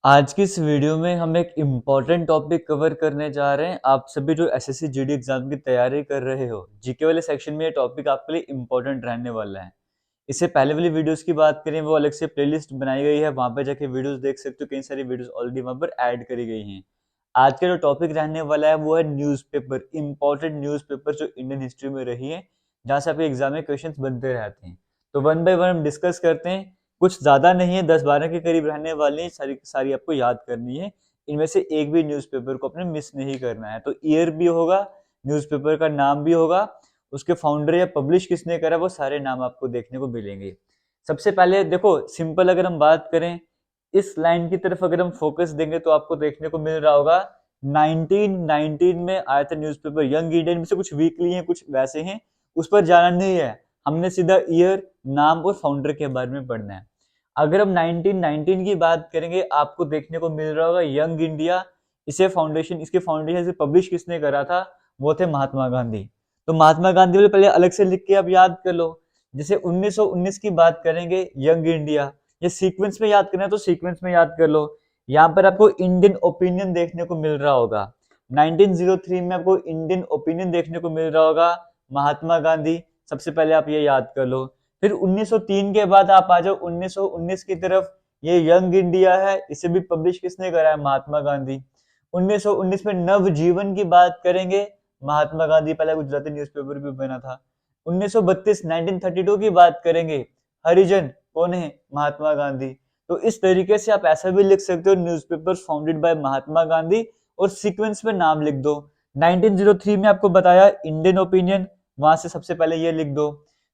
आज की इस वीडियो में हम एक इम्पॉर्टेंट टॉपिक कवर करने जा रहे हैं। आप सभी जो एसएससी जीडी एग्जाम की तैयारी कर रहे हो, जीके वाले सेक्शन में ये टॉपिक आपके लिए इम्पोर्टेंट रहने वाला है। इससे पहले वाली वीडियोस की बात करें, वो अलग से प्लेलिस्ट बनाई गई है, वहां पे जाके वीडियोस देख सकते हो। कई सारी वीडियोस ऑलरेडी वहां पर ऐड करी गई हैं। आज का जो टॉपिक रहने वाला है वो है न्यूज़पेपर, इंपॉर्टेंट न्यूज़पेपर जो इंडियन हिस्ट्री में रही है, जहाँ से आपके एग्जाम में क्वेश्चंस बनते रहते हैं। तो वन बाय वन हम डिस्कस करते हैं। कुछ ज्यादा नहीं है, 10-12 के करीब रहने वाली है, सारी सारी आपको याद करनी है। इनमें से एक भी न्यूज़पेपर को आपने मिस नहीं करना है। तो ईयर भी होगा, न्यूज़पेपर का नाम भी होगा, उसके फाउंडर या पब्लिश किसने करा, वो सारे नाम आपको देखने को मिलेंगे। सबसे पहले देखो, सिंपल अगर हम बात करें, इस लाइन की तरफ अगर हम फोकस देंगे तो आपको देखने को मिल रहा होगा 1919 में आया था न्यूज़पेपर यंग इंडियन। में से कुछ वीकली हैं, कुछ वैसे हैं, उस पर जाना नहीं है। हमने सीधा ईयर, नाम और फाउंडर के बारे में पढ़ना है। अगर हम 1919 की बात करेंगे, आपको देखने को मिल रहा होगा यंग इंडिया। इसके फाउंडेशन से पब्लिश किसने करा था, वो थे महात्मा गांधी। तो महात्मा गांधी वाले पहले अलग से लिख के आप याद कर लो। जैसे 1919 की बात करेंगे, यंग इंडिया, ये सीक्वेंस में याद करना है तो सीक्वेंस में याद कर लो। यहाँ पर आपको इंडियन ओपिनियन देखने को मिल रहा होगा। 1903 में आपको इंडियन ओपिनियन देखने को मिल रहा होगा, महात्मा गांधी। सबसे पहले आप ये याद कर लो। फिर 1903 के बाद आप आ जाओ 1919 की तरफ। ये यंग इंडिया है, इसे भी पब्लिश किसने करा है, महात्मा गांधी। 1919 में नवजीवन की बात करेंगे, महात्मा गांधी, पहले गुजराती न्यूज़पेपर भी बना था। 1932 1932 की बात करेंगे, हरिजन कौन है, महात्मा गांधी। तो इस तरीके से आप ऐसा भी लिख सकते हो, newspaper founded by Mahatma Gandhi, और सीक्वेंस में नाम लिख दो। 1903 में आपको बताया इंडियन ओपिनियन, वहां से सबसे पहले ये लिख दो।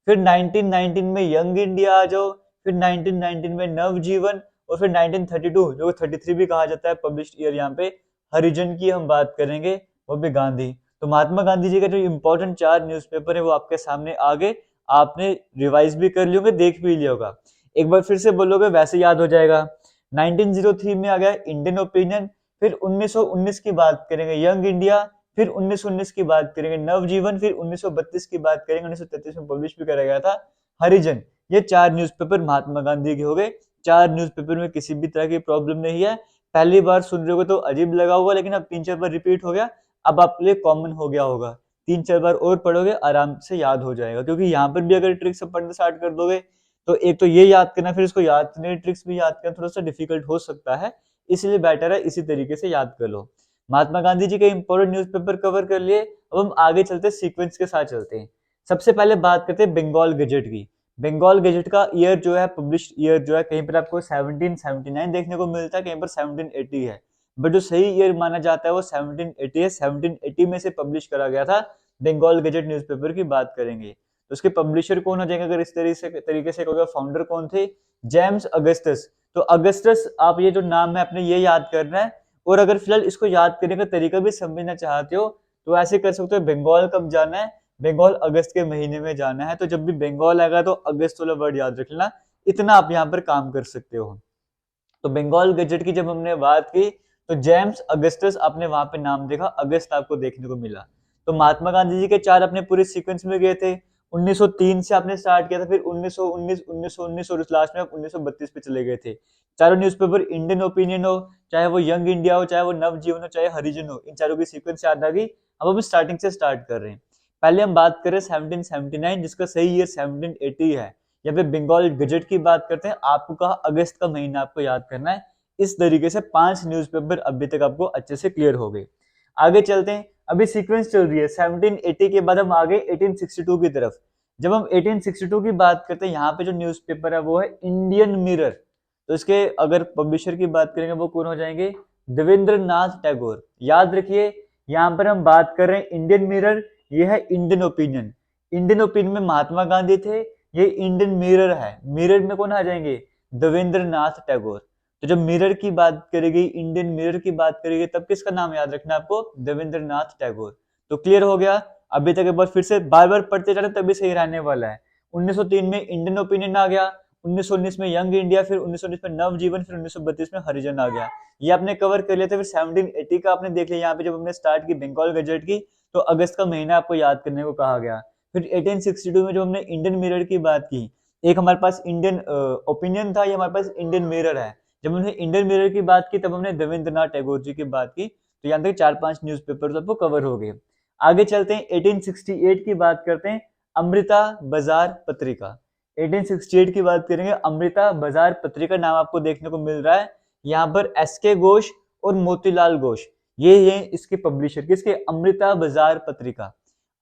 फिर 1919 में यंग इंडिया आ जाओ, फिर 1919 में नवजीवन, और फिर 1932 जो 33 भी कहा जाता है पब्लिश्ड ईयर, यहाँ पे हरिजन की हम बात करेंगे, वो भी गांधी। तो महात्मा गांधी जी का जो इंपॉर्टेंट 4 न्यूज़पेपर है वो आपके सामने आ गए। आपने रिवाइज भी कर लियोगे, देख भी लिया होगा। एक बार फिर से बोलोगे वैसे याद हो जाएगा। 1903 में आ गया इंडियन ओपिनियन, फिर 1919 की बात करेंगे यंग इंडिया, फिर 1919 की बात करेंगे नवजीवन, फिर 1932 की बात करेंगे, 1933 में पब्लिश भी करा गया था हरिजन। ये 4 न्यूज़पेपर महात्मा गांधी के हो गए। 4 न्यूज़पेपर में किसी भी तरह की प्रॉब्लम नहीं है। पहली बार सुन रहे हो तो अजीब लगा होगा, लेकिन अब 3-4 बार रिपीट हो गया, अब आपके लिए कॉमन हो गया होगा। 3-4 बार और पढ़ोगे आराम से याद हो जाएगा। क्योंकि यहाँ पर भी अगर ट्रिक्स पढ़ना स्टार्ट कर दोगे तो एक तो ये याद करना, फिर इसको याद करने ट्रिक्स भी याद करना थोड़ा सा डिफिकल्ट हो सकता है। इसलिए बेटर है इसी तरीके से याद कर लो। महात्मा गांधी जी के इंपॉर्टेंट न्यूज़पेपर कवर कर लिए। अब हम आगे चलते सीक्वेंस के साथ चलते हैं। सबसे पहले बात करते हैं बंगाल गजट की। बंगाल गजट का ईयर जो है, पब्लिश ईयर जो है, कहीं पर आपको 1779 देखने को मिलता है, कहीं पर 1780 है। बट जो सही ईयर माना जाता है वो 1780 है। 1780 में से पब्लिश करा गया था बंगाल गजट न्यूज़पेपर की बात करेंगे। तो उसके पब्लिशर कौन हो जाएंगे अगर इस तरीके से कहोगे, फाउंडर कौन थे, जेम्स अगस्टस। तो अगस्टस, आप ये जो नाम है अपने ये याद करना है। और अगर फिलहाल इसको याद करने का तरीका भी समझना चाहते हो तो ऐसे कर सकते हो। बंगाल कब जाना है, बंगाल अगस्त के महीने में जाना है। तो जब भी बंगाल आएगा तो अगस्त वाला वर्ड याद रख लेना। इतना आप यहाँ पर काम कर सकते हो। तो बंगाल गजट की जब हमने बात की तो जेम्स अगस्टस आपने वहां पे नाम देखा, अगस्त आपको देखने को मिला। तो महात्मा गांधी जी के 4 अपने पूरे सीक्वेंस में गए थे। 1903 से आपने स्टार्ट किया था, फिर 1919, 1919 और लास्ट में आप 1932 पे चले गए थे। चारों न्यूज़पेपर इंडियन ओपिनियन हो, चाहे वो यंग इंडिया हो, चाहे वो नवजीवन हो, चाहे हरिजन हो, इन चारों की सीक्वेंस याद आ गई। अब हम स्टार्टिंग से स्टार्ट कर रहे हैं। पहले हम बात करें 1779, जिसका सही ईयर 1780 है। या फिर बंगाल गजट की बात करते हैं, आपको कहा अगस्त का महीना आपको याद करना है। इस तरीके से 5 न्यूज़पेपर अभी तक आपको अच्छे से क्लियर हो गए। आगे चलते हैं। अभी सीक्वेंस चल रही है 1780 के बाद हम आ गए 1862 की तरफ। जब हम 1862 की बात करते हैं, यहाँ पे जो न्यूज़पेपर है वो है इंडियन मिरर। तो इसके अगर पब्लिशर की बात करेंगे वो कौन हो जाएंगे, देवेंद्रनाथ टैगोर। याद रखिए, यहाँ पर हम बात कर रहे हैं इंडियन मिरर, ये है इंडियन ओपिनियन। इंडियन ओपिनियन में महात्मा गांधी थे, ये इंडियन मिरर है। मिरर में कौन आ जाएंगे, देवेंद्रनाथ टैगोर। तो जब मिरर की बात करेगी, इंडियन मिरर की बात करेगी, तब किसका नाम याद रखना है आपको, देवेंद्रनाथ टैगोर। तो क्लियर हो गया। अभी तक एक बार फिर से बार बार पढ़ते जाना तभी सही रहने वाला है। 1903 में इंडियन ओपिनियन आ गया, 1919 में यंग इंडिया, फिर 1919 में नवजीवन, फिर 1932 में हरिजन आ गया। ये आपने कवर कर लिया था। फिर 1780 का आपने देख लिया। यहाँ पे जब हमने स्टार्ट की बंगाल गजट की तो अगस्त का महीना आपको याद करने को कहा गया। फिर 1862 में जो हमने इंडियन मिरर की बात की, एक हमारे पास इंडियन ओपिनियन था, ये हमारे पास इंडियन मिरर है। जब हमने इंडियन मिरर की बात की तब हमने देवेंद्रनाथ टैगोर जी की बात की। तो यहाँ तक 4-5 न्यूज़पेपर आपको कवर हो गए। आगे चलते हैं 1868 की बात करते हैं, अमृता बाजार पत्रिका। 1868 की बात करेंगे, अमृता बाजार पत्रिका नाम आपको देखने को मिल रहा है। यहाँ पर एस.के. घोष और मोतीलाल घोष ये इसके पब्लिशर, किसके? अमृता बाजार पत्रिका।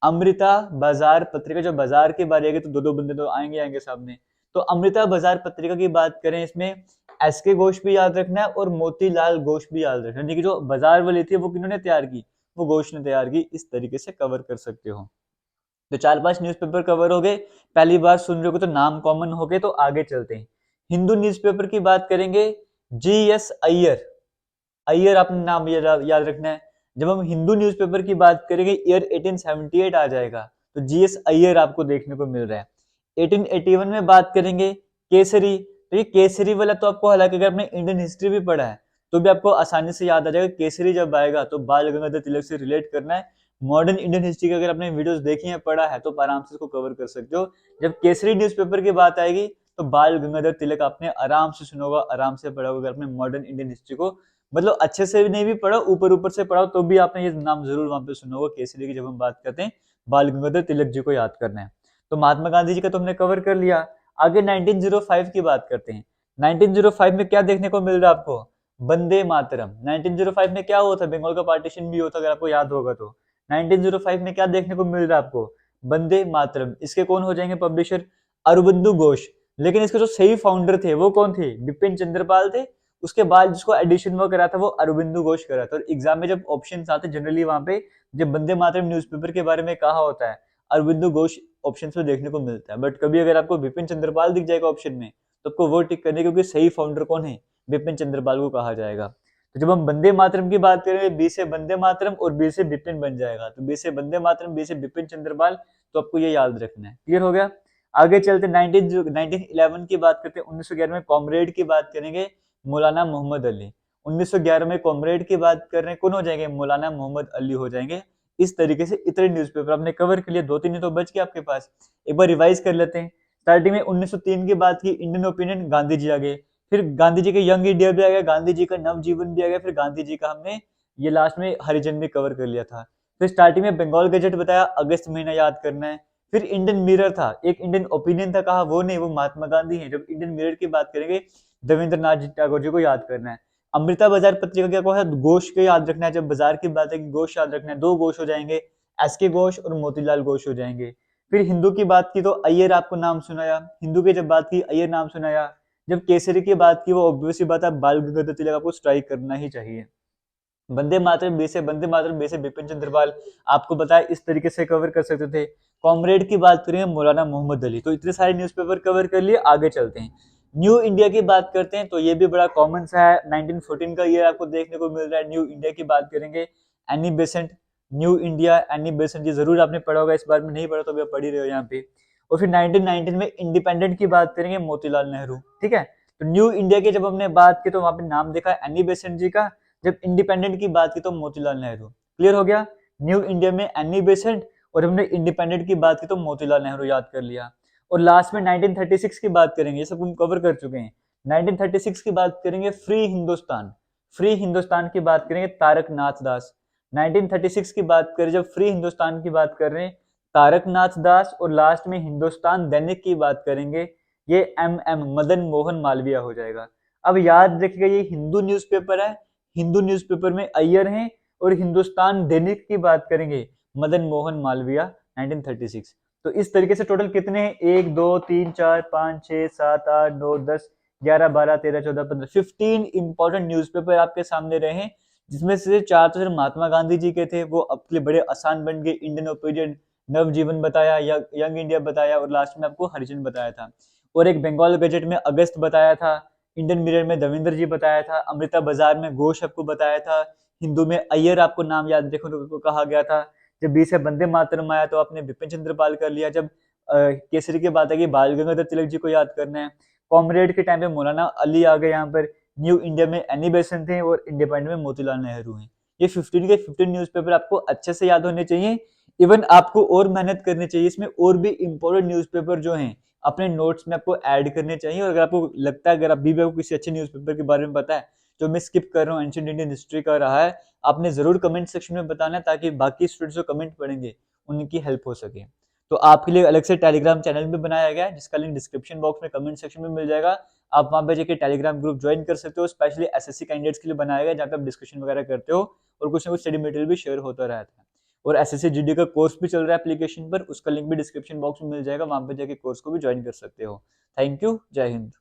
अमृता बाजार पत्रिका, जो बाजार की बारी आएगी तो दो दो बंदे तो आएंगे सामने। तो अमृता बाजार पत्रिका की बात करें, इसमें एस.के. घोष भी याद रखना है और मोतीलाल घोष भी याद रखना है। देखिए जो बाजार वाली थी वो किन्होंने तैयार की? वो घोष ने तैयार की। इस तरीके से कवर कर सकते हो। तो 4-5 न्यूज़पेपर कवर हो गए। पहली बार सुन रहे हो तो नाम कॉमन हो गए। तो आगे चलते हैं, हिंदू न्यूज़पेपर की बात करेंगे। जी.एस. अय्यर, अय्यर आपने नाम याद रखना है। जब हम हिंदू न्यूज़पेपर की बात करेंगे ईयर 1878 आ जाएगा, तो जी.एस. अय्यर आपको देखने को मिल रहा है। 1881 में बात करेंगे केसरी। तो ये केसरी वाला तो आपको, हालांकि अगर आपने इंडियन हिस्ट्री भी पढ़ा है तो भी आपको आसानी से याद आ जाएगा। केसरी जब आएगा तो बाल गंगाधर तिलक से रिलेट करना है। मॉडर्न इंडियन हिस्ट्री की अगर आपने वीडियोस देखी है, पढ़ा है, तो आराम से इसको कवर कर सकते हो। जब केसरी न्यूज़पेपर की बात आएगी तो बाल गंगाधर तिलक आपने आराम से सुना होगा, आराम से पढ़ा होगा। अगर आपने मॉडर्न इंडियन हिस्ट्री को मतलब अच्छे से भी नहीं भी पढ़ा, ऊपर से पढ़ा, तो भी आपने ये नाम जरूर वहां पे सुना होगा केसरी की। जब हम बात करते हैं बाल गंगाधर तिलक जी को याद करना है। तो महात्मा गांधी जी का तो हमने कवर कर लिया। आगे 1905 की बात करते हैं। 1905 में क्या देखने को मिल रहा है आपको? वंदे मातरम। 1905 में क्या हुआ था? बंगाल का पार्टीशन भी हुआ था, अगर आपको याद होगा तो। 1905 में क्या देखने को मिल रहा है आपको? वंदे मातरम। इसके कौन हो जाएंगे पब्लिशर? अरबिंदो घोष। लेकिन इसके जो सही फाउंडर थे वो कौन थे? बिपिन चंद्रपाल थे। उसके बाद जिसको एडिशन वो करा था वो अरबिंदो घोष करा था। और एग्जाम में जब ऑप्शन आते जनरली वहां पे जब वंदे मातरम न्यूज़पेपर के बारे में कहा होता है, अरबिंदो घोष ऑप्शन में देखने को मिलता है। बट कभी अगर आपको बिपिन चंद्रपाल दिख जाएगा ऑप्शन में तो आपको वो टिक करने, क्योंकि सही फाउंडर कौन है? बिपिन चंद्रपाल को कहा जाएगा। तो जब हम वंदे मातरम की बात करेंगे, बी से वंदे मातरम और बी से बिपिन बन जाएगा। तो बी से वंदे मातरम, बी से बिपिन चंद्रपाल, तो आपको ये याद रखना है। क्लियर हो गया? आगे चलते 1911 की बात करते हैं। 1911 में कॉमरेड की बात करेंगे, मौलाना मोहम्मद अली। 1911 में कॉमरेड की बात कर रहे हैं, कौन हो जाएंगे? मौलाना मोहम्मद अली हो जाएंगे। इस तरीके से इतने न्यूज़पेपर आपने कवर कर लिया। 2-3 तो बच गए आपके पास। एक बार रिवाइज कर लेते हैं। स्टार्टिंग में 1903 की बात की, इंडियन ओपिनियन, गांधी जी आ गए। फिर गांधी जी के यंग इंडिया भी आ गया, गांधी जी का नवजीवन भी आ गया। फिर गांधी जी का हमने ये लास्ट में हरिजन भी कवर कर लिया था। फिर स्टार्टिंग में बंगाल गजट बताया, अगस्त महीना याद करना है। फिर इंडियन मिरर था, एक इंडियन ओपिनियन था, कहा वो नहीं, वो महात्मा गांधी है। जब इंडियन मिरर की बात करेंगे देवेंद्रनाथ टैगोर जी को याद करना है। अमृता बाजार पत्रिका क्या कहा है? घोष को याद रखना है। जब बाजार की बात है घोष याद रखना है। 2 घोष हो जाएंगे, एस.के. घोष और मोतीलाल घोष हो जाएंगे। फिर हिंदू की बात की तो अय्यर आपको नाम सुनाया। हिंदू की जब बात की अय्यर नाम सुनाया। जब केसरी की बात की, वो ऑब्वियस ही बात है, बाल गंगाधर तिलक आपको स्ट्राइक करना ही चाहिए। वंदे मातरम, बी से वंदे मातरम, बी से बिपिन चंद्रपाल, आपको बताया इस तरीके से कवर कर सकते थे। कॉमरेड की बात करें, मौलाना मोहम्मद अली। तो इतने सारे न्यूज़पेपर कवर कर लिए। आगे चलते हैं, न्यू इंडिया की बात करते हैं। तो ये भी बड़ा कॉमन सा है, 1914 का ईयर आपको देखने को मिल रहा है। न्यू इंडिया की बात करेंगे, Annie Besant, new India, Annie Besant, ये जरूर आपने पढ़ा होगा। इस बार में नहीं पढ़ा तो भी पढ़ ही रहे हो यहाँ पे। और फिर 1919 में इंडिपेंडेंट की बात करेंगे, मोतीलाल नेहरू। ठीक है, तो न्यू इंडिया की जब हमने बात की तो वहां पे नाम देखा एनी बेसेंट जी का। जब इंडिपेंडेंट की बात की तो मोतीलाल नेहरू। क्लियर हो गया? न्यू इंडिया में एनी बेसेंट, और हमने इंडिपेंडेंट की बात की तो मोतीलाल नेहरू याद कर लिया। और लास्ट में 1936 की बात करेंगे, ये सब हम कवर कर चुके हैं। 1936 की बात करेंगे, फ्री हिंदुस्तान। फ्री हिंदुस्तान की बात करेंगे, तारक नाथ दास। 1936 की बात करें, जब फ्री हिंदुस्तान की बात कर रहे हैं, तारक नाथ दास। और लास्ट में हिंदुस्तान दैनिक की बात करेंगे, ये एम मदन मोहन मालवीय हो जाएगा। अब याद रखिएगा ये हिंदू न्यूज़पेपर है। हिंदू न्यूज़पेपर में अय्यर हैं, और हिंदुस्तान दैनिक की बात करेंगे मदन मोहन मालवीय 1936। तो इस तरीके से टोटल कितने हैं? 1 2 3 4 5 6 7 8 9 10 11 12 13 14 15 15 इंपॉर्टेंट न्यूज़पेपर आपके सामने रहे हैं, जिसमें से 4 तो सिर्फ महात्मा गांधी जी के थे, वो आपके लिए बड़े आसान बन गए। इंडियन ओपिनियन, नवजीवन बताया, यंग इंडिया बताया, और लास्ट में आपको हरिजन बताया था। और एक बंगाल गजट में अगस्त बताया था। इंडियन मिरर में देवेंद्र जी बताया था। अमृता बाजार में घोष आपको बताया था। हिंदू में अय्यर आपको नाम याद रखने को कहा गया था। जब बी से वंदे मातरम आया तो आपने बिपिन चंद्रपाल कर लिया। जब केसरी की बात है बाल गंगाधर तिलक जी को याद करना है। कॉमरेड के टाइम पे मौलाना अली आ गए यहाँ पर। न्यू इंडिया में एनी बेसेंट थे, और इंडिपेंडेंट में मोतीलाल नेहरू हैं। ये 15 के 15 न्यूज़पेपर आपको अच्छे से याद होने चाहिए। इवन आपको और मेहनत करनी चाहिए, इसमें और भी इंपॉर्टेंट न्यूज़पेपर जो हैं अपने नोट्स में आपको ऐड करने चाहिए। और अगर आपको लगता है, अगर अभी भी आपको किसी अच्छे न्यूज़पेपर के बारे में पता है जो मैं स्किप कर रहा हूँ, एंशिएंट इंडियन हिस्ट्री का रहा है, आपने जरूर कमेंट सेक्शन में बताना है, ताकि बाकी स्टूडेंट्स जो कमेंट पढ़ेंगे उनकी हेल्प हो सके। तो आपके लिए अलग से टेलीग्राम चैनल भी बनाया गया है, जिसका लिंक डिस्क्रिप्शन बॉक्स में कमेंट सेक्शन में मिल जाएगा। आप वहां पे जाके टेलीग्राम ग्रुप ज्वाइन कर सकते हो, स्पेशली एसएससी कैंडिडेट्स के लिए बनाया गया है, जहाँ पे आप डिस्कशन वगैरह करते हो और कुछ ना कुछ स्टडी मटेरियल भी शेयर होता रहता है। और एसएससी जीडी का कोर्स भी चल रहा है एप्लीकेशन पर, उसका लिंक भी डिस्क्रिप्शन बॉक्स में मिल जाएगा, वहां पे जाके कोर्स को भी ज्वाइन कर सकते हो। थैंक यू, जय हिंद।